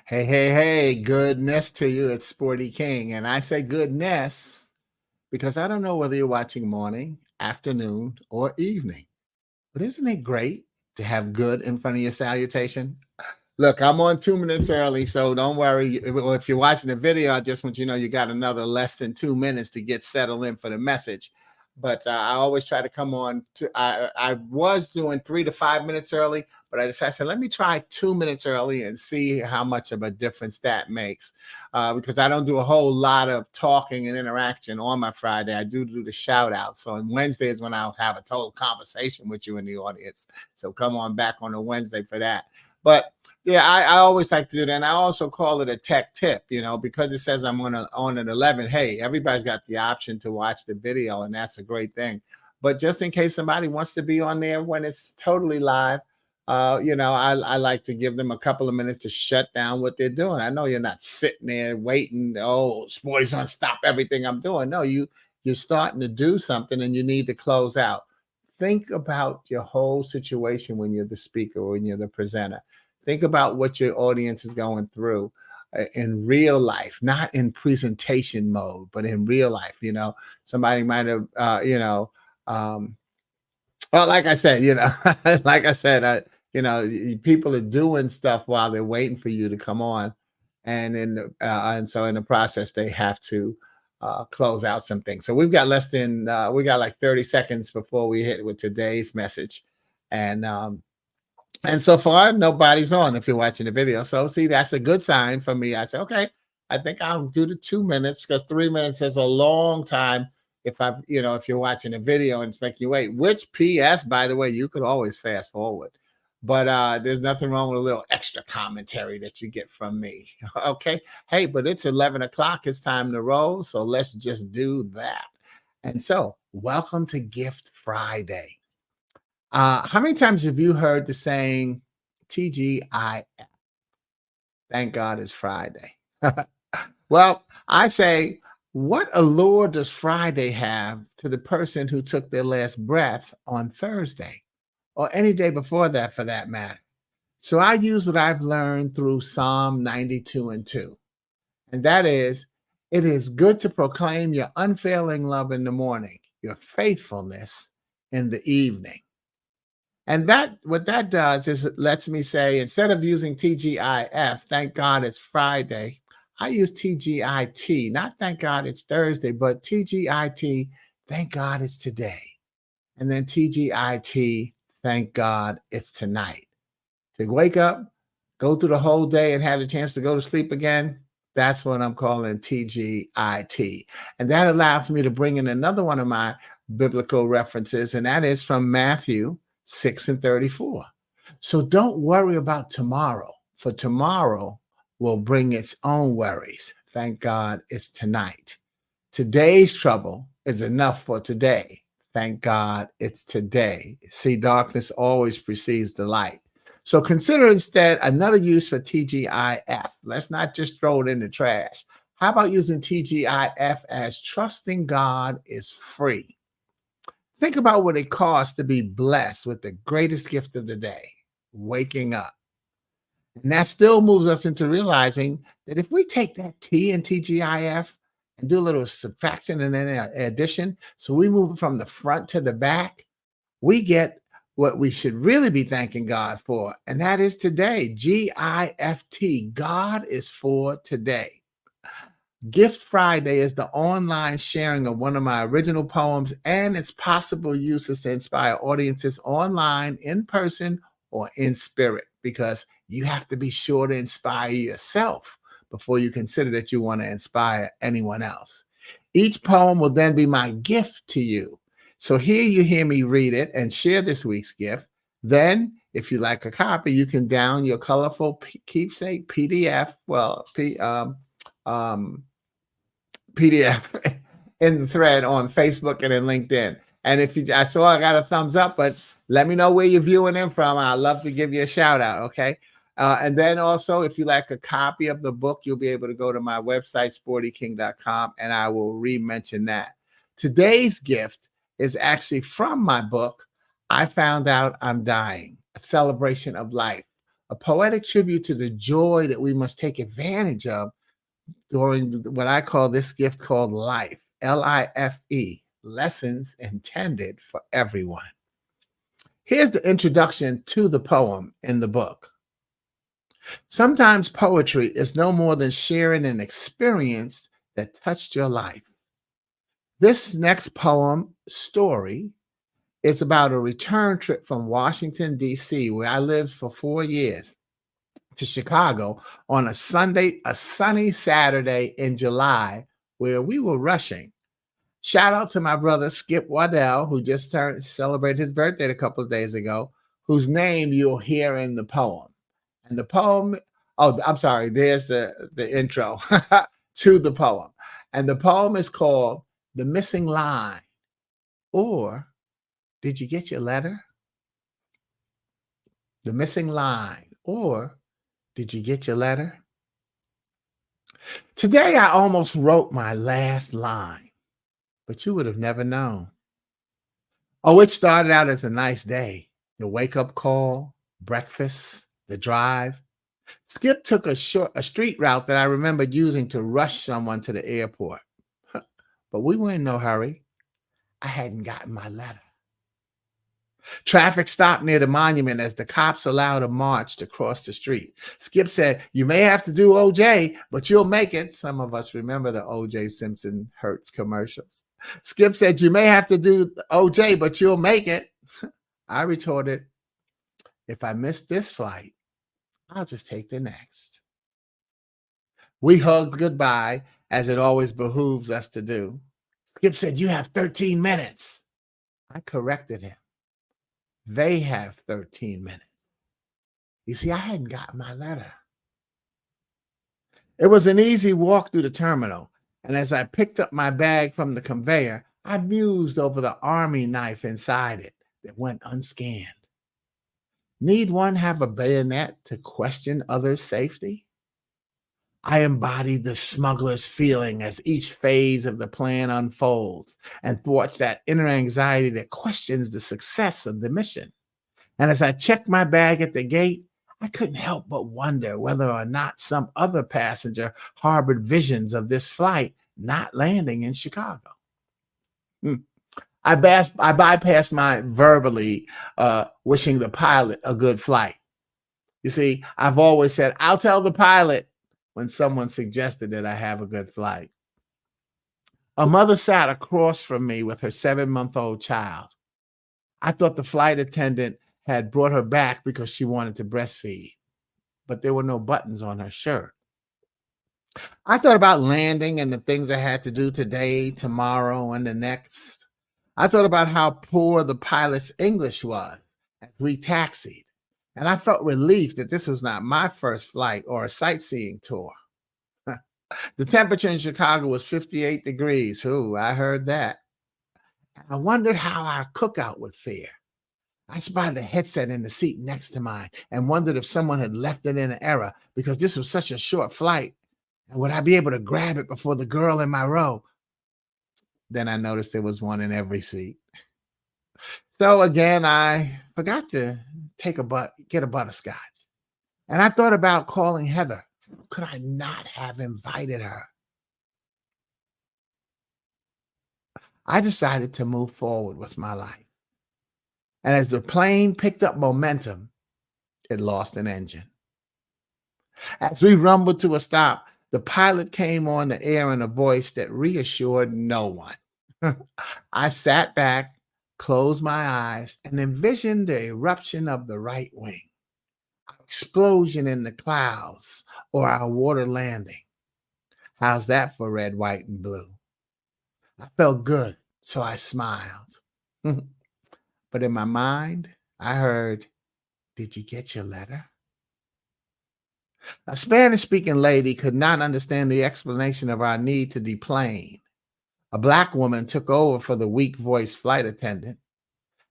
Hey, hey, hey, goodness to you. It's Sporty King. And I say goodness because I don't know whether you're watching morning, afternoon, or evening. But isn't it great to have good in front of your salutation? Look, I'm on 2 minutes early, so don't worry. Well, if you're watching the video, I just want you to know you got another less than 2 minutes to get settled in for the message. But I always try to come on. I was doing 3 to 5 minutes early, but I said let me try 2 minutes early and see how much of a difference that makes. Because I don't do a whole lot of talking and interaction on my Friday. I do the shout out. So on Wednesday is when I'll have a total conversation with you in the audience. So come on back on a Wednesday for that. But yeah, I always like to do that. And I also call it a tech tip, because it says I'm on an 11. Hey, everybody's got the option to watch the video, and that's a great thing. But just in case somebody wants to be on there when it's totally live, I like to give them a couple of minutes to shut down what they're doing. I know you're not sitting there waiting. Oh, Sporty's gonna stop everything I'm doing. No, you're starting to do something, and you need to close out. Think about your whole situation when you're the speaker or when you're the presenter. Think about what your audience is going through in real life, not in presentation mode, but in real life. Somebody might have, um, well, like I said, like I said, people are doing stuff while they're waiting for you to come on, and so in the process they have to close out some things. So we got like 30 seconds before we hit with today's message, and so far nobody's on. If you're watching the video, so see that's a good sign for me. I say okay, I think I'll do the 2 minutes because 3 minutes is a long time if you're watching a video and it's making you wait, which PS, by the way, you could always fast forward. But there's nothing wrong with a little extra commentary that you get from me. Okay. Hey, but it's 11 o'clock. It's time to roll. So let's just do that. And so, welcome to Gift Friday. How many times have you heard the saying TGIF? Thank God it's Friday. Well, I say, what allure does Friday have to the person who took their last breath on Thursday or any day before that for that matter? So I use what I've learned through Psalm 92 and 2. And that is, it is good to proclaim your unfailing love in the morning, your faithfulness in the evening. And what that does is it lets me say, instead of using TGIF, thank God it's Friday, I use TGIT, not thank God it's Thursday, but TGIT, thank God it's today. And then TGIT, thank God it's tonight. To wake up, go through the whole day and have the chance to go to sleep again, that's what I'm calling TGIT. And that allows me to bring in another one of my biblical references, and that is from Matthew 6 and 34. So don't worry about tomorrow, for tomorrow will bring its own worries. Thank God it's tonight. Today's trouble is enough for today. Thank God it's today. See, darkness always precedes the light. So consider instead another use for TGIF. Let's not just throw it in the trash. How about using TGIF as trusting God is free? Think about what it costs to be blessed with the greatest gift of the day, waking up. And that still moves us into realizing that if we take that T in TGIF and do a little subtraction and then addition, so we move from the front to the back, we get what we should really be thanking God for. And that is today, GIFT. God is for today. Gift Friday is the online sharing of one of my original poems and its possible uses to inspire audiences online, in person, or in spirit, because you have to be sure to inspire yourself before you consider that you want to inspire anyone else. Each poem will then be my gift to you. So here you hear me read it and share this week's gift. Then, if you like a copy, you can down your colorful keepsake PDF. PDF in the thread on Facebook and in LinkedIn. And I saw I got a thumbs up, but let me know where you're viewing in from. I'd love to give you a shout out. Okay. And then also, if you like a copy of the book, you'll be able to go to my website, sportyking.com, and I will re-mention that. Today's gift is actually from my book, I Found Out I'm Dying, a celebration of life. a poetic tribute to the joy that we must take advantage of during what I call this gift called life, Life, lessons intended for everyone. Here's the introduction to the poem in the book. Sometimes poetry is no more than sharing an experience that touched your life. This next poem story is about a return trip from Washington, D.C., where I lived for 4 years, to Chicago on a sunny Saturday in July, where we were rushing. Shout out to my brother Skip Waddell, who just celebrated his birthday a couple of days ago, whose name you'll hear in the poem. And the poem, oh, I'm sorry, there's the intro to the poem. And the poem is called The Missing Line, or Did You Get Your Letter? The Missing Line, or Did You Get Your Letter? Today I almost wrote my last line, but you would have never known. Oh, it started out as a nice day. The wake-up call, breakfast, the drive. Skip took a street route that I remembered using to rush someone to the airport. But we were in no hurry. I hadn't gotten my letter. Traffic stopped near the monument as the cops allowed a march to cross the street. Skip said, "You may have to do OJ, but you'll make it." Some of us remember the OJ Simpson Hertz commercials. Skip said, "You may have to do OJ, but you'll make it." I retorted, "If I miss this flight, I'll just take the next." We hugged goodbye, as it always behooves us to do. Skip said, "You have 13 minutes. I corrected him. They have 13 minutes. You see, I hadn't gotten my letter. It was an easy walk through the terminal, and as I picked up my bag from the conveyor, I mused over the army knife inside it that went unscanned. Need one have a bayonet to question others' safety? I embodied the smuggler's feeling as each phase of the plan unfolds and thwarts that inner anxiety that questions the success of the mission. And as I checked my bag at the gate, I couldn't help but wonder whether or not some other passenger harbored visions of this flight not landing in Chicago. Hmm. I bypassed my verbally wishing the pilot a good flight. You see, I've always said, "I'll tell the pilot," when someone suggested that I have a good flight. A mother sat across from me with her 7-month-old child. I thought the flight attendant had brought her back because she wanted to breastfeed, but there were no buttons on her shirt. I thought about landing and the things I had to do today, tomorrow, and the next. I thought about how poor the pilot's English was as we taxied, and I felt relief that this was not my first flight or a sightseeing tour. The temperature in Chicago was 58 degrees. Ooh, I heard that. I wondered how our cookout would fare. I spotted a headset in the seat next to mine and wondered if someone had left it in an error because this was such a short flight. And would I be able to grab it before the girl in my row? Then I noticed there was one in every seat. So again, I forgot to get a butterscotch. And I thought about calling Heather. Could I not have invited her? I decided to move forward with my life. And as the plane picked up momentum, it lost an engine. As we rumbled to a stop, the pilot came on the air in a voice that reassured no one. I sat back, closed my eyes, and envisioned the eruption of the right wing, our explosion in the clouds, or our water landing. How's that for red, white, and blue? I felt good, so I smiled. But in my mind, I heard, "Did you get your letter?" A Spanish-speaking lady could not understand the explanation of our need to deplane. A Black woman took over for the weak-voiced flight attendant.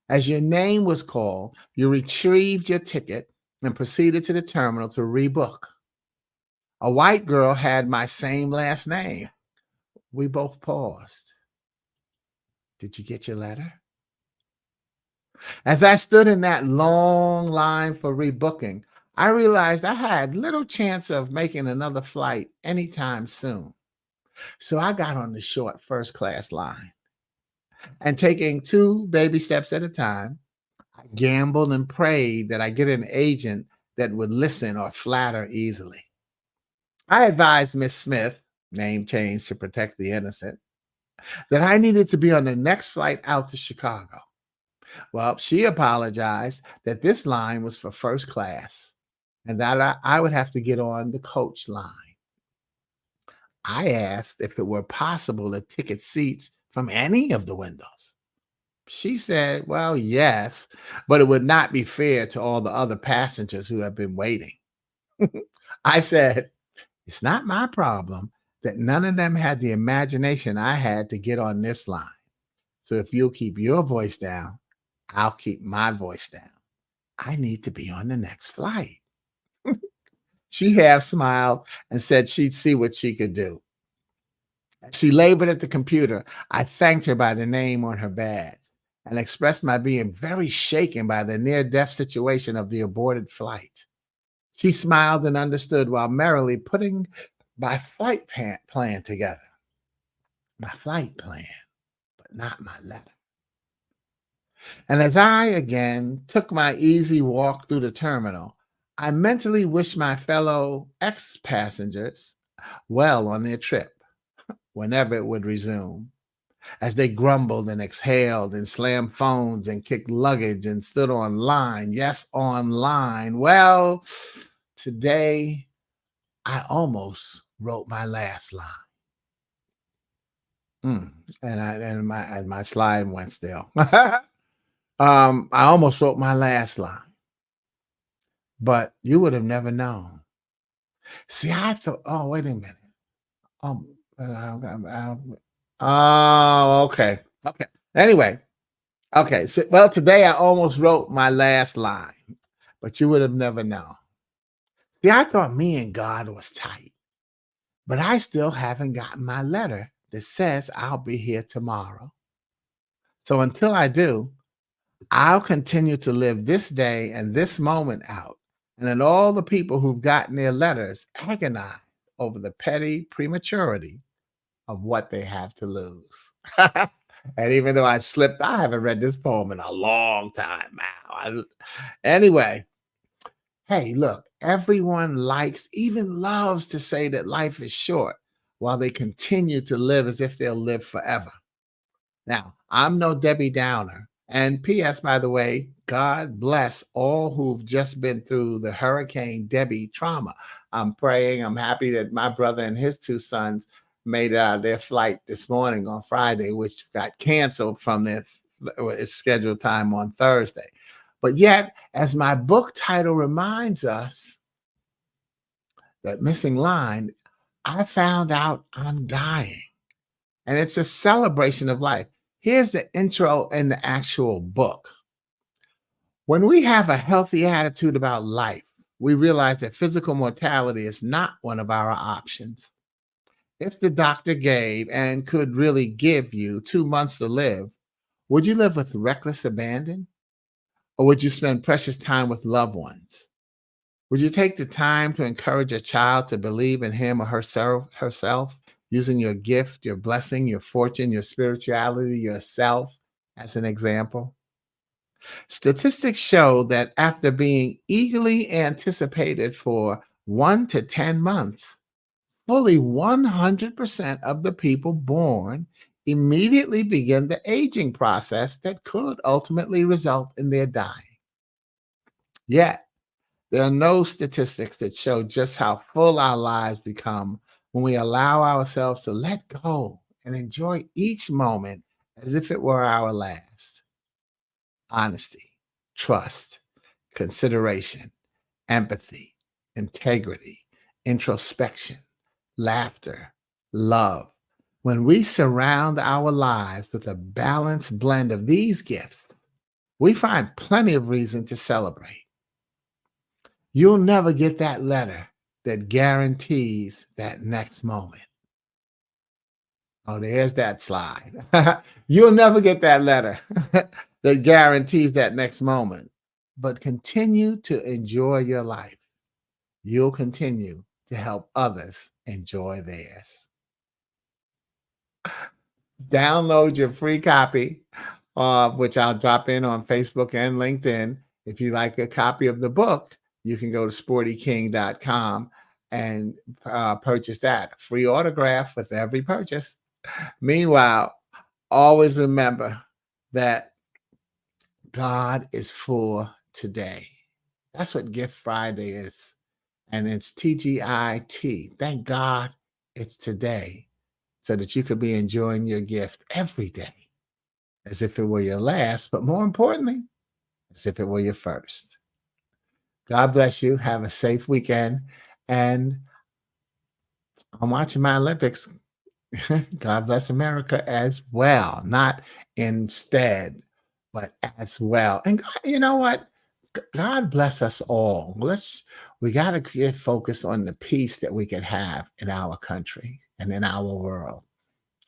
As your name was called, you retrieved your ticket and proceeded to the terminal to rebook. A white girl had my same last name. We both paused. "Did you get your letter?" As I stood in that long line for rebooking, I realized I had little chance of making another flight anytime soon. So I got on the short first class line and taking two baby steps at a time, I gambled and prayed that I get an agent that would listen or flatter easily. I advised Miss Smith, name change to protect the innocent, that I needed to be on the next flight out to Chicago. Well, she apologized that this line was for first class and that I would have to get on the coach line. I asked if it were possible to ticket seats from any of the windows. She said, well, yes, but it would not be fair to all the other passengers who have been waiting. I said, it's not my problem that none of them had the imagination I had to get on this line. So if you'll keep your voice down, I'll keep my voice down. I need to be on the next flight. She half smiled and said she'd see what she could do. As she labored at the computer, I thanked her by the name on her badge and expressed my being very shaken by the near death situation of the aborted flight. She smiled and understood while merrily putting my plan together. My flight plan, but not my letter. And as I again took my easy walk through the terminal, I mentally wished my fellow ex passengers well on their trip, whenever it would resume, as they grumbled and exhaled and slammed phones and kicked luggage and stood on line. Yes, on line. Well, today I almost wrote my last line. And my slide went still. I almost wrote my last line, but you would have never known. See, I thought, oh, wait a minute. Um, oh, okay. Okay. Anyway, okay. So, well, today I almost wrote my last line, but you would have never known. See, I thought me and God was tight, but I still haven't gotten my letter that says I'll be here tomorrow. So until I do, I'll continue to live this day and this moment out. And then all the people who've gotten their letters agonize over the petty prematurity of what they have to lose. And even though I slipped, I haven't read this poem in a long time now. Anyway, hey, look, everyone likes, even loves to say that life is short while they continue to live as if they'll live forever. Now, I'm no Debbie Downer. And P.S., by the way, God bless all who've just been through the Hurricane Debbie trauma. I'm praying. I'm happy that my brother and his two sons made it out of their flight this morning on Friday, which got canceled from their scheduled time on Thursday. But yet, as my book title reminds us, that missing line, I found out I'm dying. And it's a celebration of life. Here's the intro in the actual book. When we have a healthy attitude about life, we realize that physical mortality is not one of our options. If the doctor gave and could really give you 2 months to live, would you live with reckless abandon? Or would you spend precious time with loved ones? Would you take the time to encourage a child to believe in him or herself, using your gift, your blessing, your fortune, your spirituality, yourself as an example? Statistics show that after being eagerly anticipated for 1 to 10 months, fully 100% of the people born immediately begin the aging process that could ultimately result in their dying. Yet, there are no statistics that show just how full our lives become when we allow ourselves to let go and enjoy each moment as if it were our last. Honesty, trust, consideration, empathy, integrity, introspection, laughter, love. When we surround our lives with a balanced blend of these gifts, we find plenty of reason to celebrate. You'll never get that letter that guarantees that next moment. Oh, there's that slide. You'll never get that letter that guarantees that next moment, but continue to enjoy your life. you'll continue to help others enjoy theirs. Download your free copy, which I'll drop in on Facebook and LinkedIn. If you like a copy of the book, you can go to sportyking.com and purchase that. Free autograph with every purchase. Meanwhile, always remember that God is for today. That's what Gift Friday is. And it's TGIT. Thank God it's today so that you could be enjoying your gift every day as if it were your last, but more importantly, as if it were your first. God bless you. Have a safe weekend. And I'm watching my Olympics. God bless America as well, not instead, but as well. And God, you know what? God bless us all. We got to get focused on the peace that we can have in our country and in our world.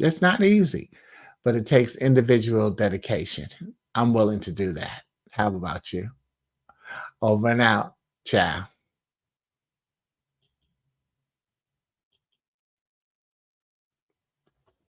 It's not easy, but it takes individual dedication. I'm willing to do that. How about you? Over and out. Ciao.